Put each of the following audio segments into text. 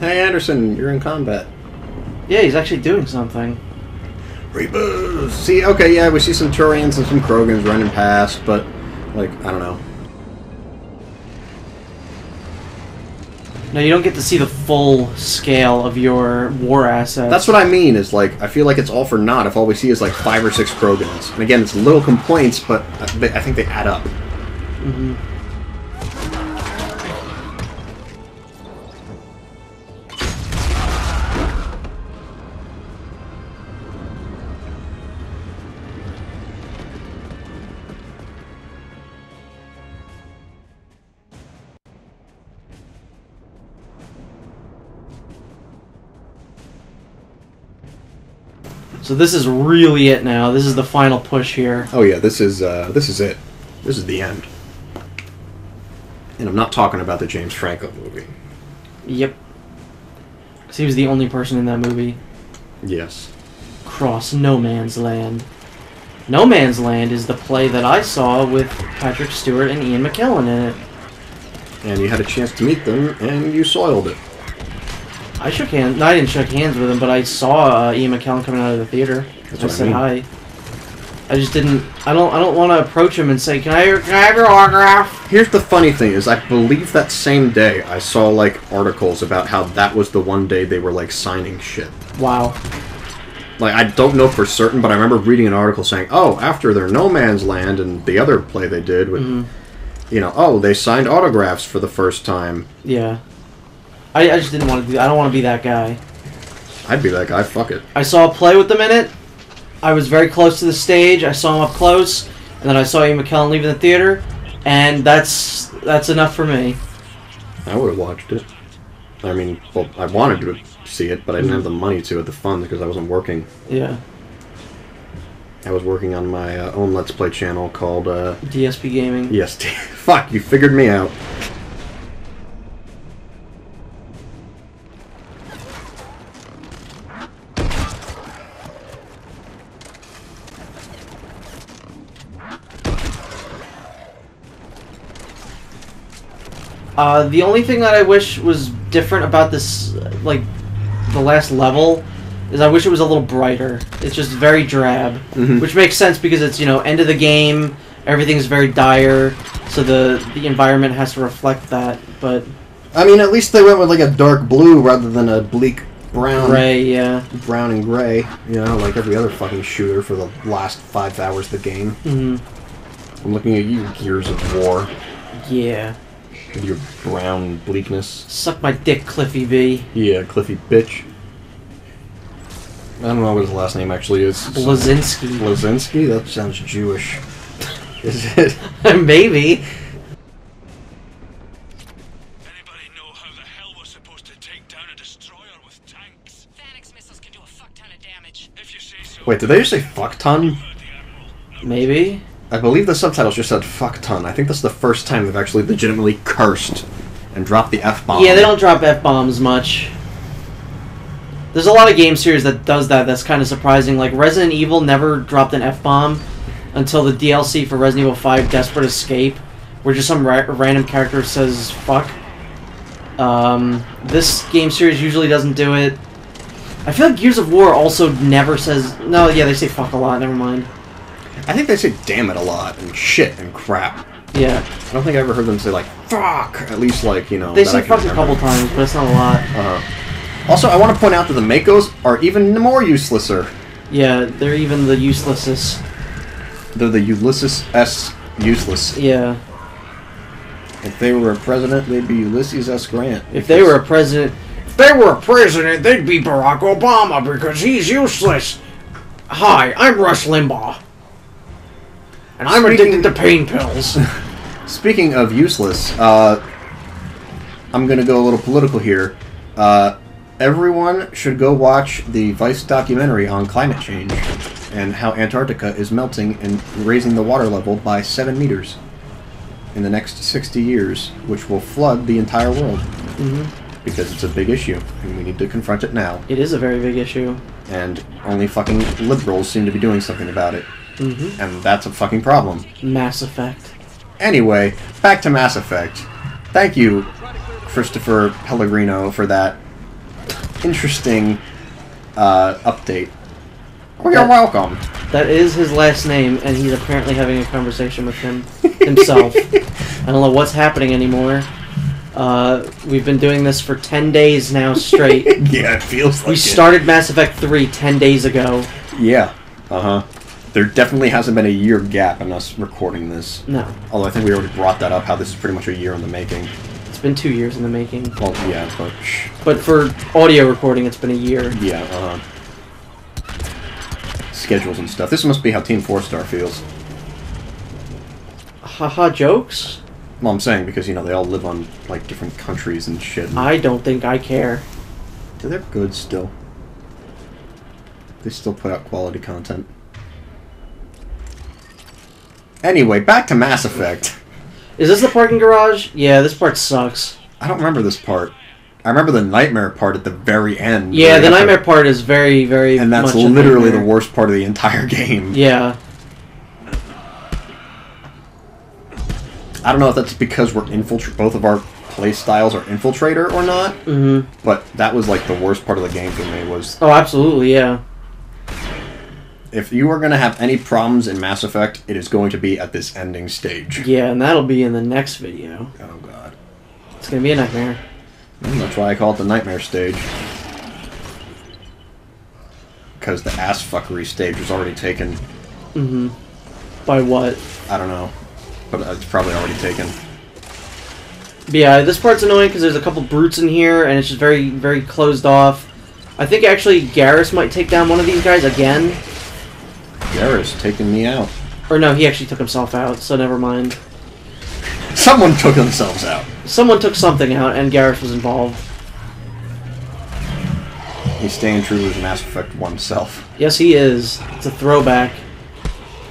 Hey Anderson, you're in combat. Yeah, he's actually doing something. Reapers! See, okay, yeah, we see some Turians and some Krogans running past, but, like, I don't know. No, you don't get to see the full scale of your war assets. That's what I mean, is like, I feel like it's all for naught if all we see is like 5 or 6 Krogans. And again, it's little complaints, but I think they add up. Mm-hmm. So this is really it now. This is the final push here. Oh yeah, this is it. This is the end. And I'm not talking about the James Franco movie. Yep. Because he was the only person in that movie. Yes. Cross No Man's Land. No Man's Land is the play that I saw with Patrick Stewart and Ian McKellen in it. And you had a chance to meet them, and you soiled it. I shook hands. No, I didn't shake hands with him, but I saw Ian McKellen coming out of the theater. I said hi. I just didn't. I don't want to approach him and say, "Can I have your autograph?" Here's the funny thing: is I believe that same day I saw like articles about how that was the one day they were like signing shit. Wow. Like I don't know for certain, but I remember reading an article saying, "Oh, after their No Man's Land and the other play they did with, you know, oh, they signed autographs for the first time." Yeah. I just didn't want to do that. I don't want to be that guy. I'd be that guy. Fuck it. I saw a play with them in it. I was very close to the stage. I saw him up close, and then I saw Ian McKellen leaving the theater, and that's enough for me. I would have watched it. I mean, well, I wanted to see it, but I didn't have the money to at the fund because I wasn't working. Yeah. I was working on my own Let's Play channel called DSP Gaming. Yes. Fuck, you figured me out. The only thing that I wish was different about this, like, the last level, is I wish it was a little brighter. It's just very drab, which makes sense because it's, you know, end of the game, everything's very dire, so the environment has to reflect that, but... I mean, at least they went with, like, a dark blue rather than a bleak brown. Gray, yeah. Brown and gray, you know, like every other fucking shooter for the last 5 hours of the game. I'm looking at you, Gears of War. Yeah. Your brown bleakness. Suck my dick, Cliffy B. Yeah, Cliffy bitch. I don't know what his last name actually is. Blazinski. Blazinski? That sounds Jewish. Is it? Maybe. Anybody know how the hell we're supposed to take down a destroyer with tanks? Phanex missiles can do a fuck ton of damage. If you say so. Wait, did they just say fuck ton? Maybe. I believe the subtitles just said fuck ton. I think that's the first time they've actually legitimately cursed and dropped the F-bomb. Yeah, they don't drop F-bombs much. There's a lot of game series that does that. That's kind of surprising. Like, Resident Evil never dropped an F-bomb until the DLC for Resident Evil 5 Desperate Escape, where just some random character says fuck. This game series usually doesn't do it. I feel like Gears of War also never says... No, yeah, they say fuck a lot. Never mind. I think they say damn it a lot, and shit, and crap. Yeah. I don't think I ever heard them say, like, fuck! At least, like, you know... They say fuck a couple times, but it's not a lot. Also, I want to point out that the Makos are even more uselesser. Yeah, they're even the uselessest. They're the Ulysses S. useless. Yeah. If they were a president, they'd be Ulysses S. Grant. If they were a president... If they were a president, they'd be Barack Obama, because he's useless. Hi, I'm Rush Limbaugh. And I'm addicted to pain pills. Speaking of useless, I'm going to go a little political here. Everyone should go watch the Vice documentary on climate change and how Antarctica is melting and raising the water level by 7 meters in the next 60 years, which will flood the entire world. Because it's a big issue, and we need to confront it now. It is a very big issue. And only fucking liberals seem to be doing something about it. And that's a fucking problem. Mass Effect. Anyway, back to Mass Effect. Thank you, Christopher Pellegrino, for that interesting update. Oh, you're welcome. That is his last name, and he's apparently having a conversation with himself. I don't know what's happening anymore. We've been doing this for 10 days now straight. Yeah, it feels like we started Mass Effect 3 10 days ago. Yeah. There definitely hasn't been a year gap in us recording this. No. Although I think we already brought that up, how this is pretty much a year in the making. It's been 2 years in the making. Well, yeah, but... But for audio recording, it's been a year. Yeah, schedules and stuff. This must be how Team 4-Star feels. Haha jokes? Well, I'm saying because, you know, they all live on, like, different countries and shit. And I don't think I care. they're good still. They still put out quality content. Anyway, back to Mass Effect. Is this the parking garage? Yeah, this part sucks. I don't remember this part. I remember the nightmare part at the very end. Yeah, the nightmare part is very, very and that's much a literally nightmare. the worst part of the entire game. Yeah. I don't know if that's because we're both of our play styles are infiltrator or not. Mm-hmm. But that was like the worst part of the game for me was... Oh, absolutely, yeah. If you are going to have any problems in Mass Effect, it is going to be at this ending stage. Yeah, and that'll be in the next video. Oh, God. It's going to be a nightmare. That's why I call it the nightmare stage. Because the ass fuckery stage was already taken. Mm-hmm. By what? I don't know. But it's probably already taken. But yeah, this part's annoying because there's a couple brutes in here, and it's just very, very closed off. I think actually Garrus might take down one of these guys again. Garrus taking me out. Or no, he actually took himself out, so never mind. Someone took themselves out. Someone took something out, and Garrus was involved. He's staying true to his Mass Effect 1 self. Yes, he is. It's a throwback.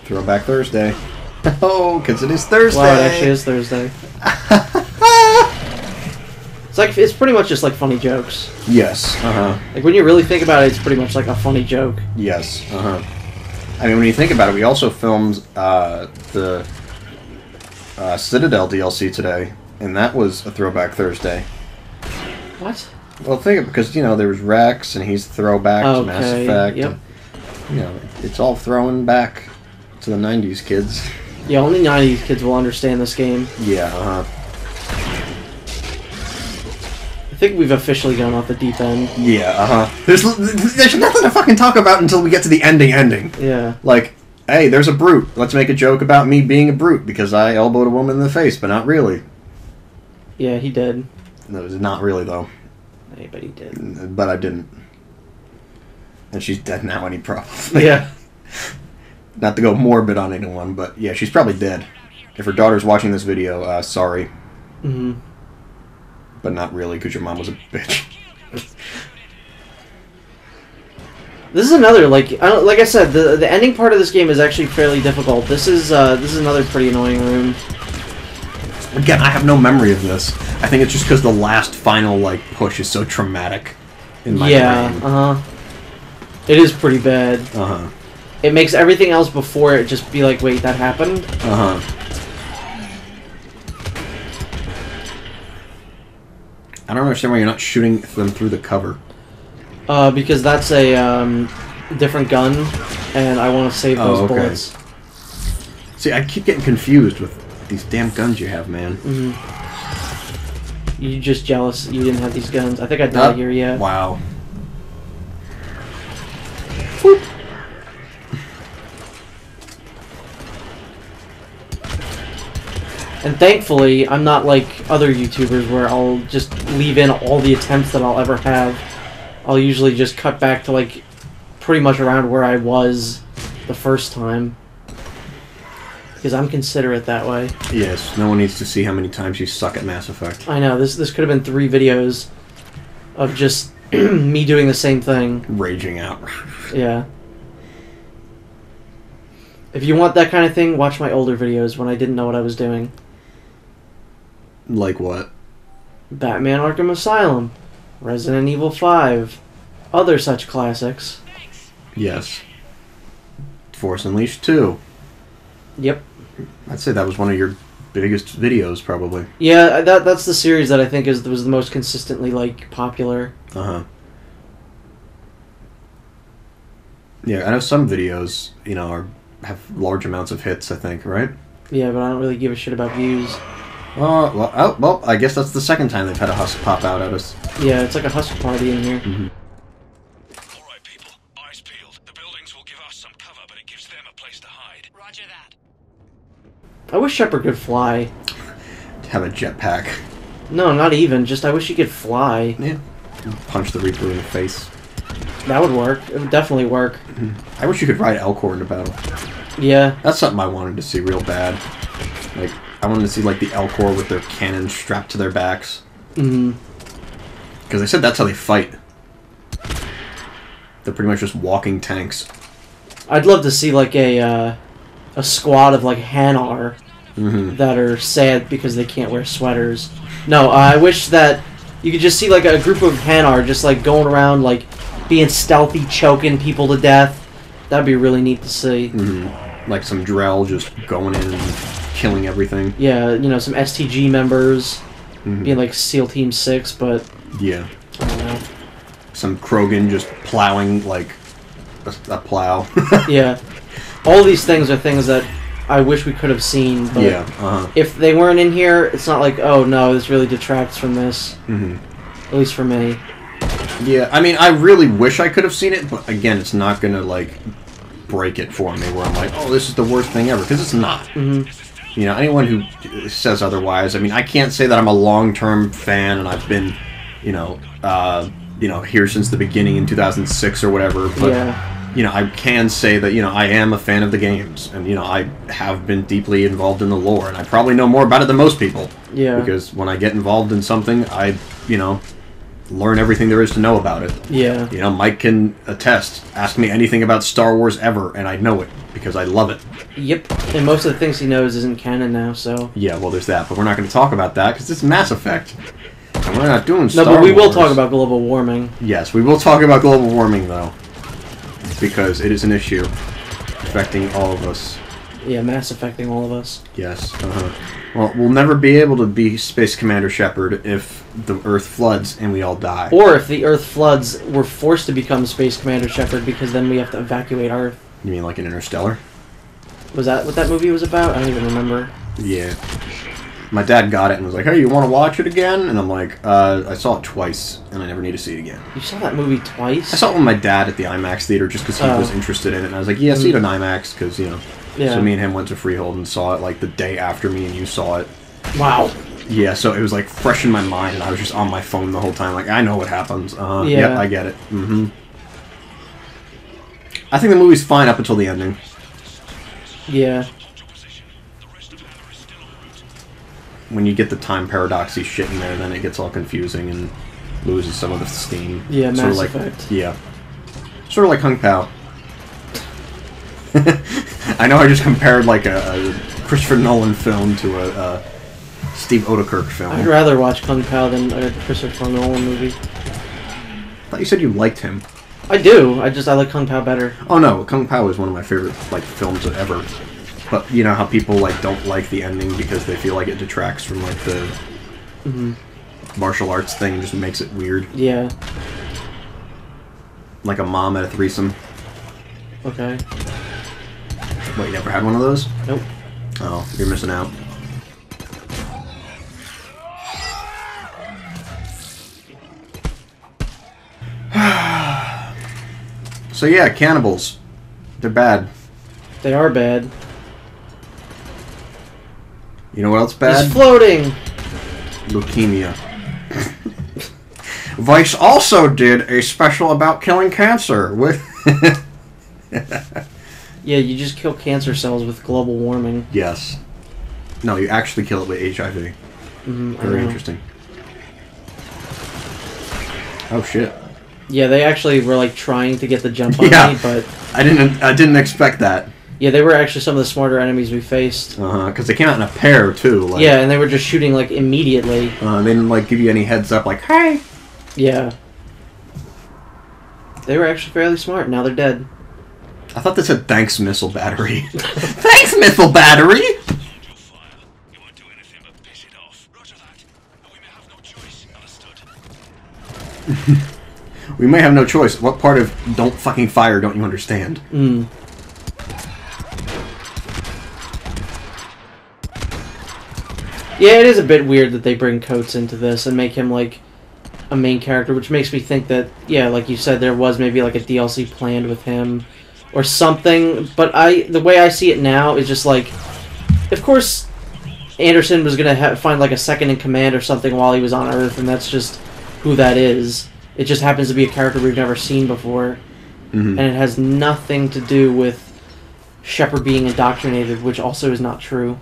Throwback Thursday. Oh, because it is Thursday. Wow, it actually is Thursday. It's pretty much just like funny jokes. Yes. Like when you really think about it, it's pretty much like a funny joke. Yes. I mean, when you think about it, we also filmed the Citadel DLC today, and that was a Throwback Thursday. What? Well, think of it, because, you know, there was Rex, and he's throwback to Mass Effect. Yep. And, you know, it's all throwing back to the 90s kids. Yeah, only 90s kids will understand this game. Yeah, I think we've officially gone off the deep end. Yeah, There's nothing to fucking talk about until we get to the ending. Yeah. Like, hey, there's a brute. Let's make a joke about me being a brute because I elbowed a woman in the face, but not really. Yeah, he did. No, not really, though. Hey, but he did. But I didn't. And she's dead now, any probably. Yeah. Not to go morbid on anyone, but yeah, she's probably dead. If her daughter's watching this video, sorry. Mm-hmm. But not really, because your mom was a bitch. This is another, like I said, the ending part of this game is actually fairly difficult. This is another pretty annoying room. Again, I have no memory of this. I think it's just because the last final, like, push is so traumatic in my brain. It is pretty bad. Uh-huh. It makes everything else before it just be like, wait, that happened? Uh-huh. I don't understand why you're not shooting them through the cover. Because that's a different gun, and I want to save those bullets. See, I keep getting confused with these damn guns you have, man. Mm-hmm. You're just jealous you didn't have these guns. I think I died here yet. Wow. Whoop. And thankfully, I'm not like other YouTubers where I'll just leave in all the attempts that I'll ever have. I'll usually just cut back to like pretty much around where I was the first time. Because I'm considerate that way. Yes, no one needs to see how many times you suck at Mass Effect. I know, this could have been 3 videos of just me doing the same thing. Raging out. Yeah. If you want that kind of thing, watch my older videos when I didn't know what I was doing. Like what? Batman Arkham Asylum, Resident Evil 5, other such classics. Yes. Force Unleashed 2. Yep. I'd say that was one of your biggest videos, probably. Yeah, that's the series that I think was the most consistently, like, popular. Uh-huh. Yeah, I know some videos, have large amounts of hits, I think, right? Yeah, but I don't really give a shit about views. Well, I guess that's the second time they've had a husk pop out at us. Yeah, it's like a hustle party in here. Alright, people. Eyes peeled. The buildings will give us some cover, but it gives them a place to hide. Roger that. I wish Shepard could fly. Have a jetpack. No, not even. Just I wish he could fly. Yeah. Punch the Reaper in the face. That would work. It would definitely work. I wish you could ride Elcor into battle. Yeah. That's something I wanted to see real bad. Like, I wanted to see, like, the Elcor with their cannons strapped to their backs. Mm-hmm. Because they said that's how they fight. They're pretty much just walking tanks. I'd love to see, like, a squad of, like, Hanar that are sad because they can't wear sweaters. No, I wish that you could just see, like, a group of Hanar just, like, going around, like, being stealthy, choking people to death. That'd be really neat to see. Like some Drell just going in and killing everything. Yeah, some STG members being, like, SEAL Team 6, but... Yeah. I don't know. Some Krogan just plowing, like, a plow. Yeah. All these things are things that I wish we could have seen, but Yeah, if they weren't in here, it's not like, oh no, this really detracts from this. At least for me. Yeah, I mean, I really wish I could have seen it, but again, it's not gonna, like, break it for me, where I'm like, oh, this is the worst thing ever, because it's not. Anyone who says otherwise, I mean, I can't say that I'm a long-term fan, and I've been, here since the beginning in 2006 or whatever, but, I can say that, I am a fan of the games, and, I have been deeply involved in the lore, and I probably know more about it than most people. Yeah. Because when I get involved in something, I, learn everything there is to know about it. Yeah. Mike can attest. Ask me anything about Star Wars ever, and I know it, because I love it. Yep. And most of the things he knows isn't canon now, so... Yeah, well, there's that, but we're not going to talk about that, because it's Mass Effect. And we're not doing Star Wars. No, but we will Wars. talk about global warming. Yes, we will talk about global warming, though. Because it is an issue affecting all of us. Yeah, mass affecting all of us. Yes, Well, we'll never be able to be Space Commander Shepard if the Earth floods and we all die. Or if the Earth floods, we're forced to become Space Commander Shepard because then we have to evacuate Earth. You mean like an Interstellar? Was that what that movie was about? I don't even remember. Yeah. My dad got it and was like, hey, you want to watch it again? And I'm like, I saw it twice, and I never need to see it again. You saw that movie twice? I saw it with my dad at the IMAX theater just because he was interested in it, and I was like, yeah, see it in IMAX, because, Yeah. So me and him went to Freehold and saw it, like, the day after me and you saw it. Wow. Yeah, so it was, like, fresh in my mind, and I was just on my phone the whole time, like, I know what happens. Yeah. Yep, I get it. I think the movie's fine up until the ending. Yeah. When you get the time paradoxy shit in there, then it gets all confusing and loses some of the steam. Yeah, sort Mass of like, Effect. Yeah. Sort of like Kung Pao. I know I just compared like a Christopher Nolan film to a Steve Odekirk film. I'd rather watch Kung Pao than a Christopher Nolan movie. I thought you said you liked him. I do. I like Kung Pao better. Oh no, Kung Pao is one of my favorite like films ever. But you know how people like don't like the ending because they feel like it detracts from like the martial arts thing, just makes it weird. Yeah. Like a mom at a threesome. Okay. What, you never had one of those? Nope. Oh, you're missing out. So yeah, cannibals. They're bad. They are bad. You know what else bad? He's floating! Leukemia. Vice also did a special about killing cancer with... Yeah, you just kill cancer cells with global warming. Yes. No, you actually kill it with HIV. Very interesting. Oh shit. Yeah, they actually were like trying to get the jump on me, but I didn't expect that. yeah, they were actually some of the smarter enemies we faced. Because they came out in a pair too. Like, Yeah, and they were just shooting like immediately. they didn't like give you any heads up, like, hey. Yeah. They were actually fairly smart. Now they're dead. I thought they said thanks, missile battery. Thanks, missile battery. You won't do anything but piss it off. Roger that. But we may have no choice. Understood. We may have no choice. What part of don't fucking fire don't you understand? Yeah, it is a bit weird that they bring Coates into this and make him, like, a main character, which makes me think that, yeah, like you said, there was maybe, like, a DLC planned with him or something. But the way I see it now is just, like, of course, Anderson was going to find, like, a second-in-command or something while he was on Earth, and that's just who that is. It just happens to be a character we've never seen before. And it has nothing to do with Shepard being indoctrinated, which also is not true.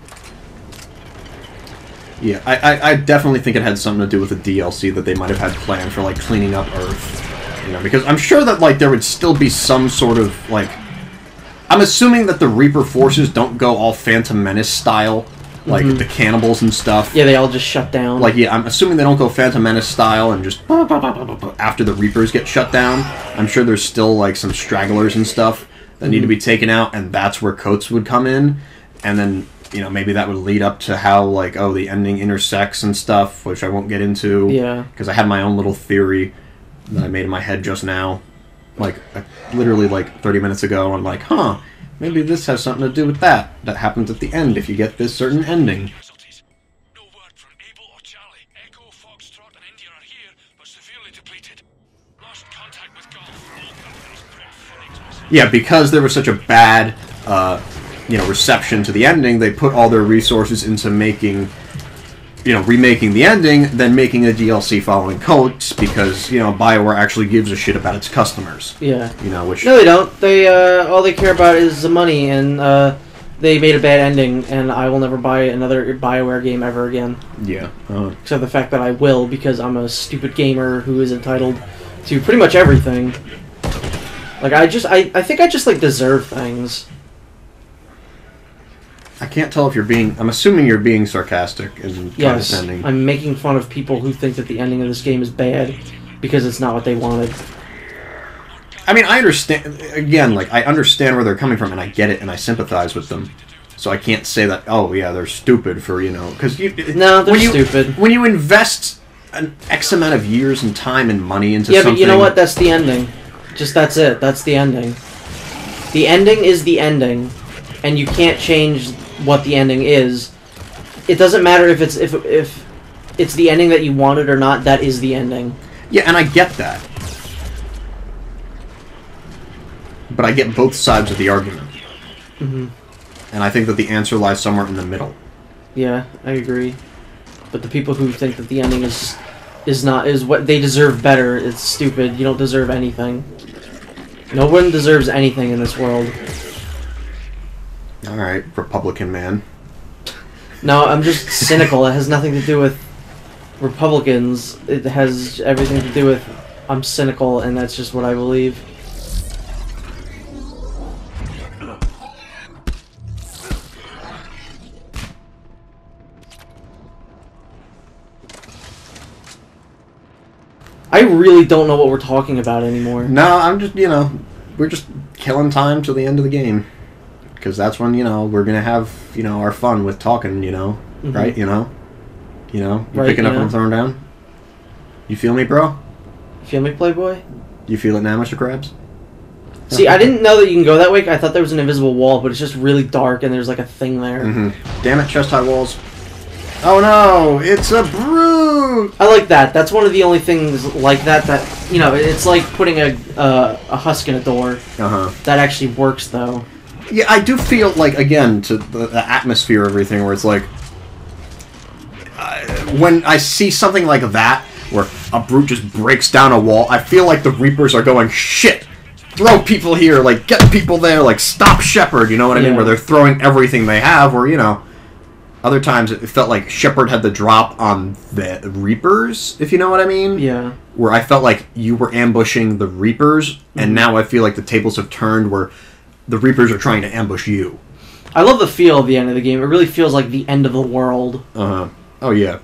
Yeah, I definitely think it had something to do with the DLC that they might have had planned for, like, cleaning up Earth. You know, because I'm sure that, like, there would still be some sort of, like... I'm assuming that the Reaper forces don't go all Phantom Menace style, like the cannibals and stuff. Yeah, they all just shut down. Like, yeah, I'm assuming they don't go Phantom Menace style and just... after the Reapers get shut down. I'm sure there's still, like, some stragglers and stuff that need to be taken out, and that's where Coates would come in. And then... you know, maybe that would lead up to how, like, oh, the ending intersects and stuff, which I won't get into. Yeah. Because I had my own little theory that I made in my head just now. Like, literally, like, 30 minutes ago. I'm like, huh, maybe this has something to do with that. That happens at the end if you get this certain ending. Casualties. No word from Able or Charlie. Echo, Foxtrot, and India are here, but severely depleted. Lost contact with Golf. All companies prep Phoenix. Yeah, because there was such a bad... you know, reception to the ending, they put all their resources into making, you know, remaking the ending, then making a DLC following Coates, because, you know, BioWare actually gives a shit about its customers. Yeah. You know, which... No, they don't. They, all they care about is the money, and, they made a bad ending, and I will never buy another BioWare game ever again. Yeah. Except the fact that I will, because I'm a stupid gamer who is entitled to pretty much everything. Like, I think I just, like, deserve things. I can't tell if you're being... I'm assuming you're being sarcastic and Yes, condescending. I'm making fun of people who think that the ending of this game is bad because it's not what they wanted. I mean, I understand... Again, like, I understand where they're coming from, and I get it, and I sympathize with them. So I can't say that, oh, yeah, they're stupid for, you know... Because you... No, they're stupid. When you invest an X amount of years and time and money into something... Yeah, but you know what? That's the ending. Just that's it. That's the ending. The ending is the ending, and you can't change what the ending is. It doesn't matter if it's the ending that you wanted or not. That is the ending. Yeah, and I get that. But I get both sides of the argument. And I think that the answer lies somewhere in the middle. Yeah, I agree. But the people who think that the ending is what they deserve better, it's stupid. You don't deserve anything. No one deserves anything in this world. Alright, Republican man. No, I'm just cynical. It has nothing to do with Republicans. It has everything to do with I'm cynical, and that's just what I believe. I really don't know what we're talking about anymore. No, I'm just, you know, we're just killing time till the end of the game. Because that's when, you know, we're going to have, you know, our fun with talking, you know, right? You know? You know? You Right, picking up yeah. what I'm throwing down? You feel me, bro? Feel me, Playboy? You feel it now, Mr. Krabs? See, I didn't know that you can go that way. I thought there was an invisible wall, but it's just really dark and there's like a thing there. Damn it, chest high walls. Oh no, it's a brute! I like that. That's one of the only things like that, you know, it's like putting a husk in a door. That actually works, though. Yeah, I do feel like, again, to the atmosphere of everything, where it's like... when I see something like that, where a brute just breaks down a wall, I feel like the Reapers are going, shit! Throw people here, like, get people there, like, stop Shepard, you know what I mean? Where they're throwing everything they have, where, you know... Other times it felt like Shepard had the drop on the Reapers, if you know what I mean? Yeah. Where I felt like you were ambushing the Reapers, and now I feel like the tables have turned where the Reapers are trying to ambush you. I love the feel of the end of the game. It really feels like the end of the world. Oh, yeah.